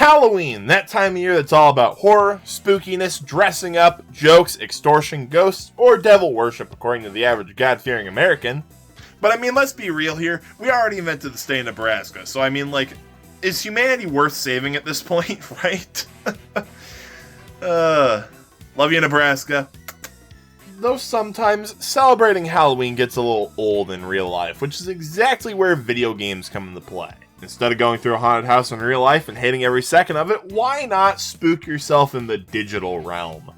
Halloween, that time of year that's all about horror, spookiness, dressing up, jokes, extortion, ghosts, or devil worship according to the average God-fearing American. But I mean, let's be real here, we already invented the state of Nebraska, so I mean, like, is humanity worth saving at this point, right? Love you, Nebraska. Though sometimes, celebrating Halloween gets a little old in real life, which is exactly where video games come into play. Instead of going through a haunted house in real life and hating every second of it, why not spook yourself in the digital realm?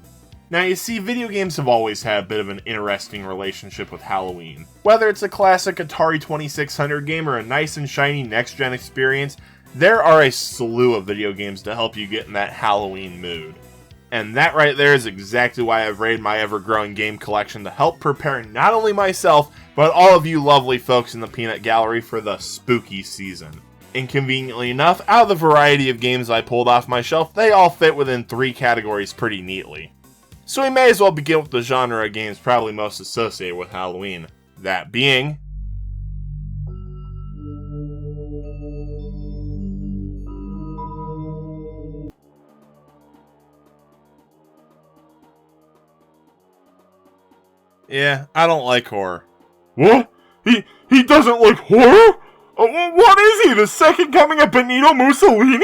Now you see, video games have always had a bit of an interesting relationship with Halloween. Whether it's a classic Atari 2600 game or a nice and shiny next-gen experience, there are a slew of video games to help you get in that Halloween mood. And that right there is exactly why I've raided my ever-growing game collection to help prepare not only myself, but all of you lovely folks in the peanut gallery for the spooky season. Inconveniently enough, out of the variety of games I pulled off my shelf, they all fit within 3 categories pretty neatly. So we may as well begin with the genre of games probably most associated with Halloween. That being... yeah, I don't like horror. What? He doesn't like horror? What is he, the second coming of Benito Mussolini?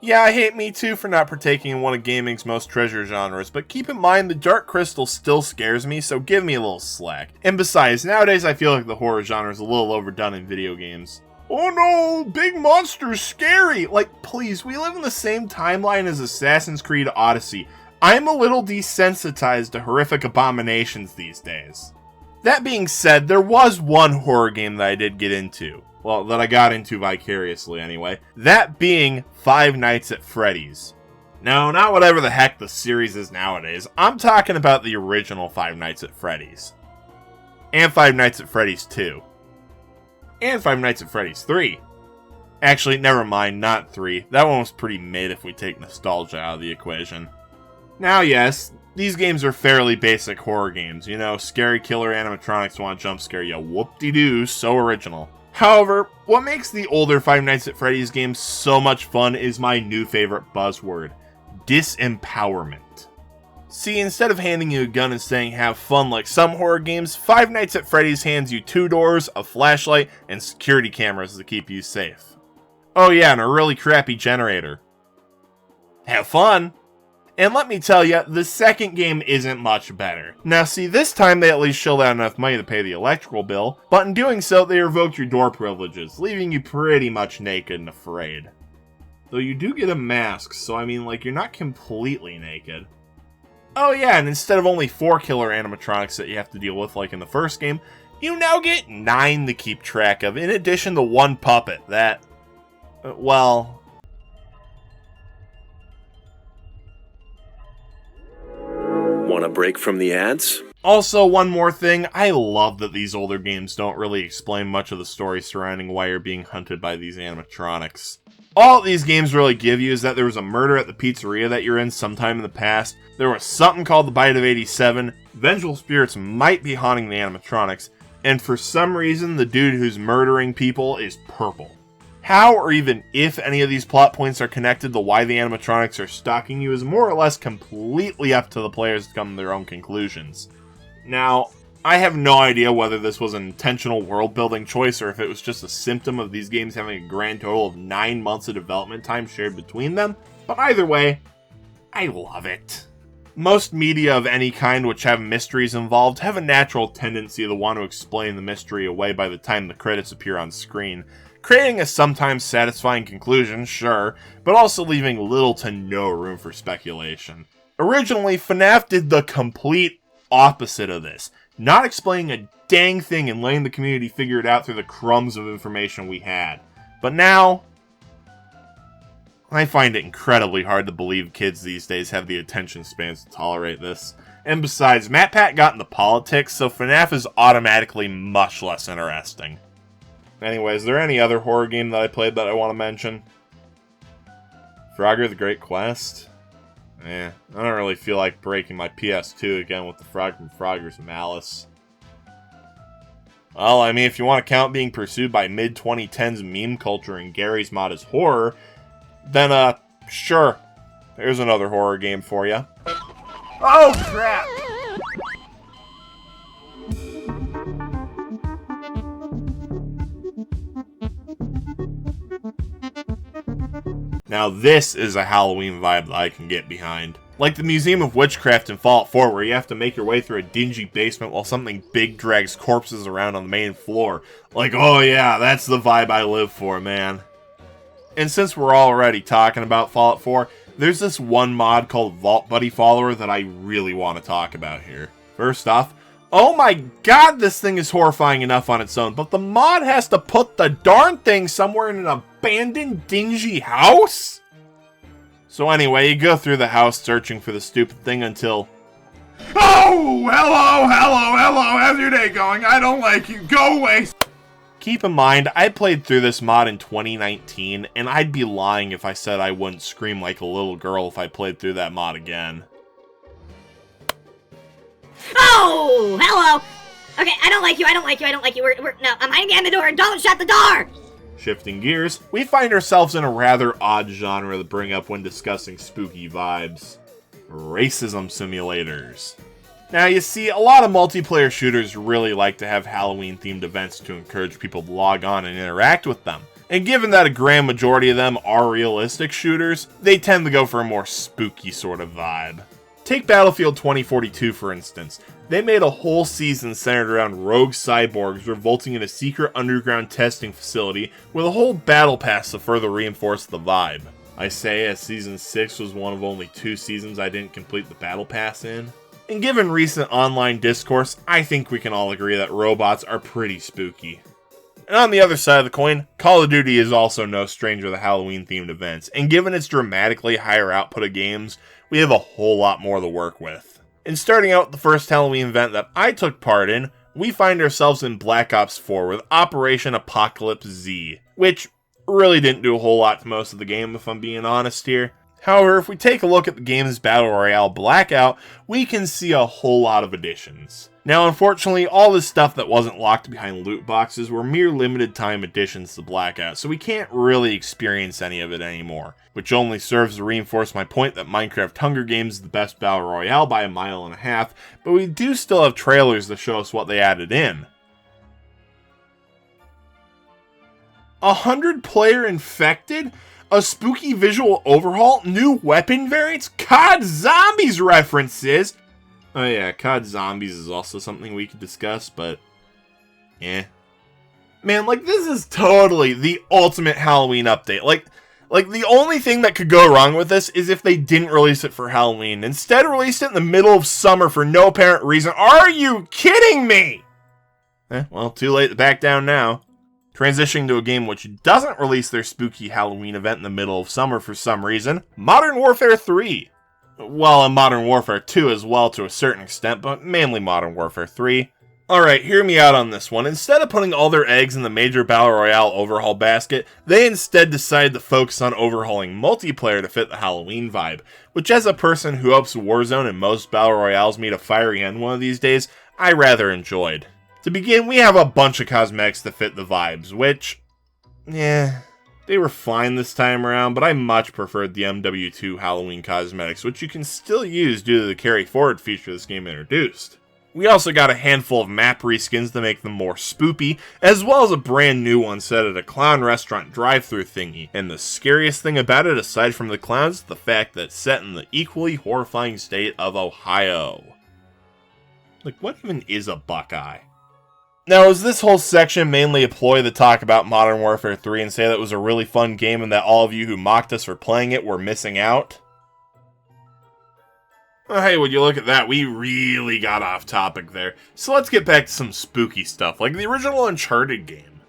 Yeah, I hate Me Too for not partaking in one of gaming's most treasured genres, but keep in mind the Dark Crystal still scares me, so give me a little slack. And besides, nowadays I feel like the horror genre is a little overdone in video games. Oh no, big monster's scary! Like, please, we live in the same timeline as Assassin's Creed Odyssey. I'm a little desensitized to horrific abominations these days. That being said, there was one horror game that I did get into. Well, that I got into vicariously anyway. That being Five Nights at Freddy's. No, not whatever the heck the series is nowadays. I'm talking about the original Five Nights at Freddy's. And Five Nights at Freddy's 2. And Five Nights at Freddy's 3. Actually, never mind, not 3. That one was pretty mid if we take nostalgia out of the equation. Now, yes, these games are fairly basic horror games. You know, scary killer animatronics want to jump scare you. Whoop-de-doo, so original. However, what makes the older Five Nights at Freddy's games so much fun is my new favorite buzzword, disempowerment. See, instead of handing you a gun and saying have fun like some horror games, Five Nights at Freddy's hands you 2 doors, a flashlight, and security cameras to keep you safe. Oh yeah, and a really crappy generator. Have fun! And let me tell you, the second game isn't much better. Now see, this time they at least shelled out enough money to pay the electrical bill, but in doing so, they revoked your door privileges, leaving you pretty much naked and afraid. Though you do get a mask, so I mean, like, you're not completely naked. Oh yeah, and instead of only 4 killer animatronics that you have to deal with like in the first game, you now get 9 to keep track of, in addition to 1 puppet that... well... Want a break from the ads? Also, one more thing, I love that these older games don't really explain much of the story surrounding why you're being hunted by these animatronics. All these games really give you is that there was a murder at the pizzeria that you're in sometime in the past, there was something called the Bite of 87, vengeful spirits might be haunting the animatronics, and for some reason the dude who's murdering people is purple. How or even if any of these plot points are connected to why the animatronics are stalking you is more or less completely up to the players to come to their own conclusions. Now, I have no idea whether this was an intentional world-building choice or if it was just a symptom of these games having a grand total of 9 months of development time shared between them, but either way, I love it. Most media of any kind which have mysteries involved have a natural tendency to want to explain the mystery away by the time the credits appear on screen, creating a sometimes satisfying conclusion, sure, but also leaving little to no room for speculation. Originally, FNAF did the complete opposite of this, not explaining a dang thing and letting the community figure it out through the crumbs of information we had. But now, I find it incredibly hard to believe kids these days have the attention spans to tolerate this. And besides, MatPat got into politics, so FNAF is automatically much less interesting. Anyway, is there any other horror game that I played that I want to mention? Frogger the Great Quest? I don't really feel like breaking my PS2 again with the Frog from Frogger's Malice. Well, I mean, if you want to count being pursued by mid-2010s meme culture and Gary's mod as horror, then Sure. There's another horror game for you. Oh, crap! Now this is a Halloween vibe that I can get behind. Like the Museum of Witchcraft in Fallout 4, where you have to make your way through a dingy basement while something big drags corpses around on the main floor. Like, oh yeah, that's the vibe I live for, man. And since we're already talking about Fallout 4, there's this one mod called Vault Buddy Follower that I really want to talk about here. First off, oh my god, this thing is horrifying enough on its own, but the mod has to put the darn thing somewhere in an abandoned, dingy house? So anyway, you go through the house searching for the stupid thing until... Oh, hello, how's your day going? I don't like you, go away! Keep in mind, I played through this mod in 2019, and I'd be lying if I said I wouldn't scream like a little girl if I played through that mod again. Oh, hello! Okay, I don't like you, no, I'm hiding behind the door, don't shut the door! Shifting gears, we find ourselves in a rather odd genre to bring up when discussing spooky vibes. Racism simulators. Now, you see, a lot of multiplayer shooters really like to have Halloween-themed events to encourage people to log on and interact with them. And given that a grand majority of them are realistic shooters, they tend to go for a more spooky sort of vibe. Take Battlefield 2042, for instance. They made a whole season centered around rogue cyborgs revolting in a secret underground testing facility with a whole battle pass to further reinforce the vibe. I say, as Season 6 was one of only 2 seasons I didn't complete the battle pass in. And given recent online discourse, I think we can all agree that robots are pretty spooky. And on the other side of the coin, Call of Duty is also no stranger to Halloween-themed events, and given its dramatically higher output of games, we have a whole lot more to work with. And starting out the first Halloween event that I took part in, we find ourselves in Black Ops 4 with Operation Apocalypse Z, which really didn't do a whole lot to most of the game if I'm being honest here. However, if we take a look at the game's Battle Royale Blackout, we can see a whole lot of additions. Now, unfortunately, all this stuff that wasn't locked behind loot boxes were mere limited time additions to Blackout, so we can't really experience any of it anymore, which only serves to reinforce my point that Minecraft Hunger Games is the best Battle Royale by 1.5 miles, but we do still have trailers to show us what they added in. 100-player infected? A spooky visual overhaul? New weapon variants? COD Zombies references? Oh yeah, COD Zombies is also something we could discuss, but... eh. Man, like, this is totally the ultimate Halloween update. Like, the only thing that could go wrong with this is if they didn't release it for Halloween. Instead, released it in the middle of summer for no apparent reason. Are you kidding me? Well, too late to back down now. Transitioning to a game which doesn't release their spooky Halloween event in the middle of summer for some reason, Modern Warfare 3. Well, and Modern Warfare 2 as well to a certain extent, but mainly Modern Warfare 3. Alright, hear me out on this one. Instead of putting all their eggs in the major Battle Royale overhaul basket, they instead decided to focus on overhauling multiplayer to fit the Halloween vibe, which as a person who hopes Warzone and most Battle Royales meet a fiery end one of these days, I rather enjoyed. To begin, we have a bunch of cosmetics to fit the vibes, which, they were fine this time around, but I much preferred the MW2 Halloween cosmetics, which you can still use due to the carry forward feature this game introduced. We also got a handful of map reskins to make them more spoopy, as well as a brand new one set at a clown restaurant drive-thru thingy. And the scariest thing about it, aside from the clowns, is the fact that it's set in the equally horrifying state of Ohio. Like, what even is a Buckeye? Now, is this whole section mainly a ploy to talk about Modern Warfare 3 and say that it was a really fun game and that all of you who mocked us for playing it were missing out? Well, hey, would you look at that, we really got off topic there. So let's get back to some spooky stuff, like the original Uncharted game.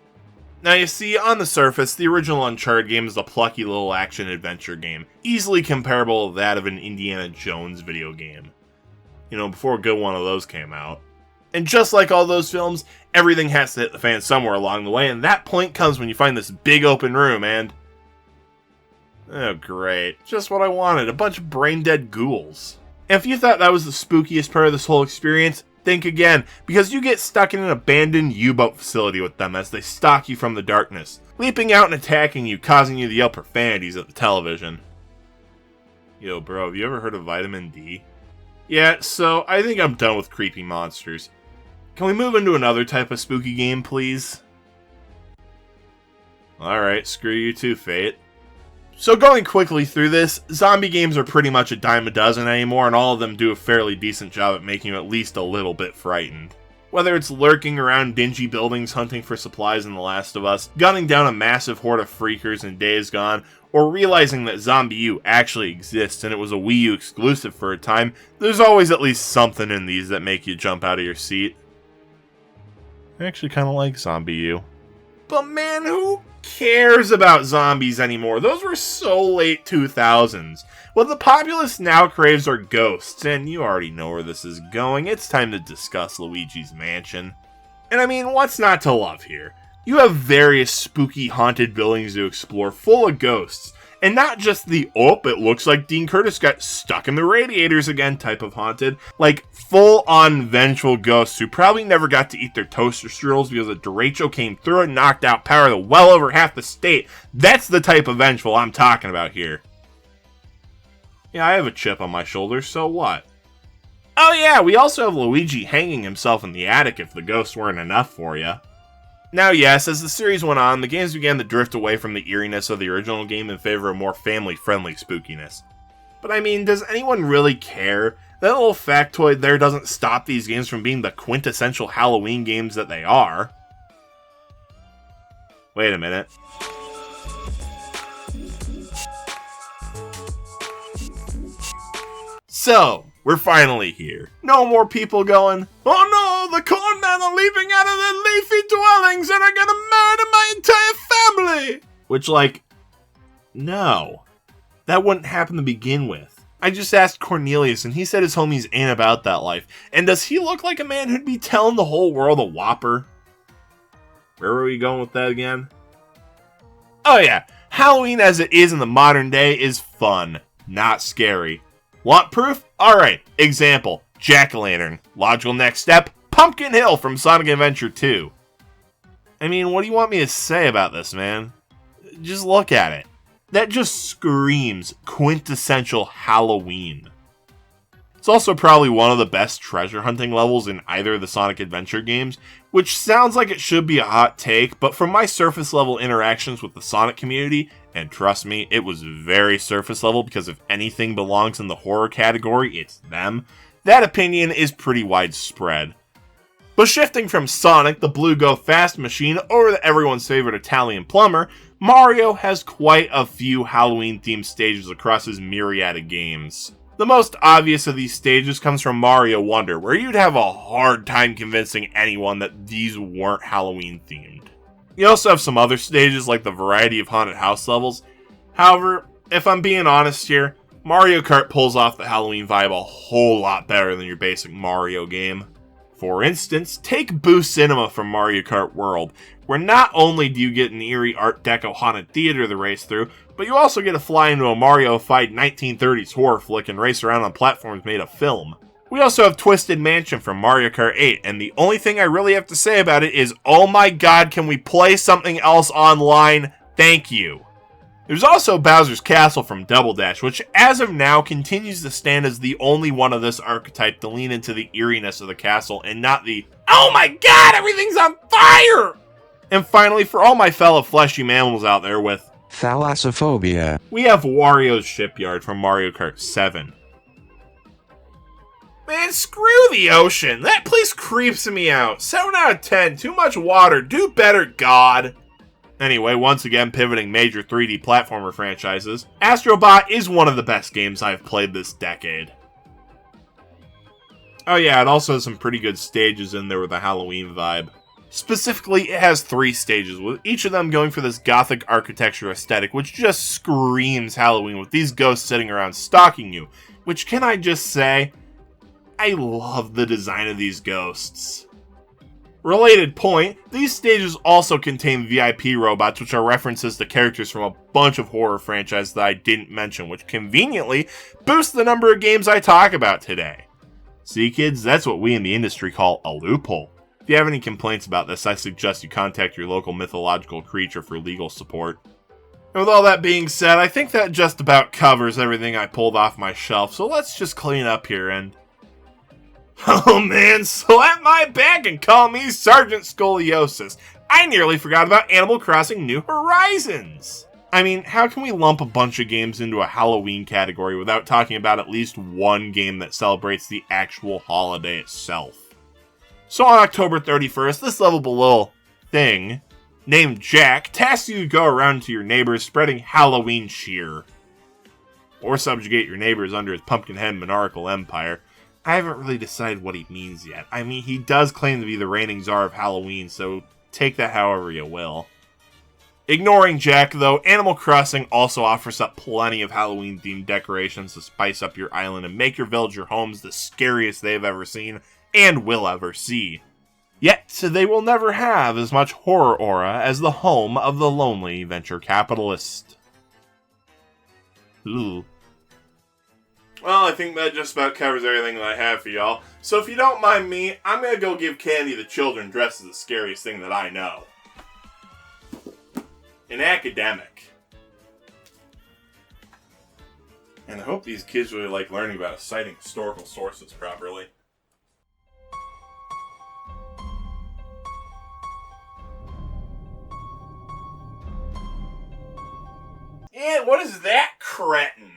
Now, you see, on the surface, the original Uncharted game is a plucky little action-adventure game, easily comparable to that of an Indiana Jones video game. You know, before a good one of those came out. And just like all those films, everything has to hit the fan somewhere along the way, and that point comes when you find this big open room, and... oh, great. Just what I wanted, a bunch of brain-dead ghouls. And if you thought that was the spookiest part of this whole experience, think again, because you get stuck in an abandoned U-boat facility with them as they stalk you from the darkness, leaping out and attacking you, causing you to yell profanities at the television. Yo, bro, have you ever heard of vitamin D? Yeah, so I think I'm done with creepy monsters. Can we move into another type of spooky game, please? Alright, screw you too, Fate. So going quickly through this, zombie games are pretty much a dime a dozen anymore, and all of them do a fairly decent job at making you at least a little bit frightened. Whether it's lurking around dingy buildings hunting for supplies in The Last of Us, gunning down a massive horde of freakers in Days Gone, or realizing that Zombie U actually exists and it was a Wii U exclusive for a time, there's always at least something in these that make you jump out of your seat. I actually kind of like Zombie U. But man, who cares about zombies anymore? Those were so late 2000s. What the populace now craves are ghosts, and you already know where this is going. It's time to discuss Luigi's Mansion. And I mean, what's not to love here? You have various spooky haunted buildings to explore full of ghosts. And not just the, oh, it looks like Dean Curtis got stuck in the radiators again type of haunted. Like, full-on vengeful ghosts who probably never got to eat their toaster strudels because a derecho came through and knocked out power to well over half the state. That's the type of vengeful I'm talking about here. Yeah, I have a chip on my shoulder, so what? Oh yeah, we also have Luigi hanging himself in the attic if the ghosts weren't enough for you. Now yes, as the series went on, the games began to drift away from the eeriness of the original game in favor of more family-friendly spookiness. But I mean, does anyone really care? That little factoid there doesn't stop these games from being the quintessential Halloween games that they are. Wait a minute. So, we're finally here. No more people going, oh no, the corn men are leaping out of their leafy dwellings and are gonna murder my entire family! Which, like, no. That wouldn't happen to begin with. I just asked Cornelius and he said his homies ain't about that life. And does he look like a man who'd be telling the whole world a whopper? Where were we going with that again? Oh yeah, Halloween as it is in the modern day is fun, not scary. Want proof? Alright, example, Jack-o'-lantern. Logical next step, Pumpkin Hill from Sonic Adventure 2. I mean, what do you want me to say about this, man? Just look at it. That just screams quintessential Halloween. It's also probably one of the best treasure hunting levels in either of the Sonic Adventure games, which sounds like it should be a hot take, but from my surface level interactions with the Sonic community, and trust me, it was very surface level because if anything belongs in the horror category, it's them, that opinion is pretty widespread. But shifting from Sonic, the Blue Go Fast Machine, over to everyone's favorite Italian plumber, Mario has quite a few Halloween-themed stages across his myriad of games. The most obvious of these stages comes from Mario Wonder, where you'd have a hard time convincing anyone that these weren't Halloween-themed. You also have some other stages like the variety of haunted house levels. However, if I'm being honest here, Mario Kart pulls off the Halloween vibe a whole lot better than your basic Mario game. For instance, take Boo Cinema from Mario Kart World, where not only do you get an eerie Art Deco haunted theater to race through, but you also get to fly into a Mario-fied 1930s horror flick and race around on platforms made of film. We also have Twisted Mansion from Mario Kart 8, and the only thing I really have to say about it is, oh my god, can we play something else online? Thank you. There's also Bowser's Castle from Double Dash, which as of now continues to stand as the only one of this archetype to lean into the eeriness of the castle and not the, oh my god, everything's on fire! And finally, for all my fellow fleshy mammals out there with thalassophobia, we have Wario's Shipyard from Mario Kart 7. Man, screw the ocean. That place creeps me out. 7 out of 10. Too much water. Do better, God. Anyway, once again pivoting major 3D platformer franchises, Astro Bot is one of the best games I've played this decade. Oh yeah, it also has some pretty good stages in there with a Halloween vibe. Specifically, it has 3 stages, with each of them going for this gothic architecture aesthetic, which just screams Halloween, with these ghosts sitting around stalking you. Which, can I just say, I love the design of these ghosts. Related point, these stages also contain VIP robots, which are references to characters from a bunch of horror franchises that I didn't mention, which conveniently boosts the number of games I talk about today. See kids, that's what we in the industry call a loophole. If you have any complaints about this, I suggest you contact your local mythological creature for legal support. And with all that being said, I think that just about covers everything I pulled off my shelf, so let's just clean up here and... Oh man, slap my back and call me Sergeant Scoliosis. I nearly forgot about Animal Crossing New Horizons! I mean, how can we lump a bunch of games into a Halloween category without talking about at least one game that celebrates the actual holiday itself? So on October 31st, this lovable little thing named Jack tasks you to go around to your neighbors spreading Halloween cheer. Or subjugate your neighbors under his pumpkin-head monarchical empire. I haven't really decided what he means yet. I mean, he does claim to be the reigning czar of Halloween, so take that however you will. Ignoring Jack, though, Animal Crossing also offers up plenty of Halloween-themed decorations to spice up your island and make your village or homes the scariest they've ever seen and will ever see. Yet, they will never have as much horror aura as the home of the lonely venture capitalist. Ooh. Well, I think that just about covers everything that I have for y'all. So if you don't mind me, I'm gonna go give candy to children dressed as the scariest thing that I know. An academic. And I hope these kids really like learning about citing historical sources properly. And what is that cretin?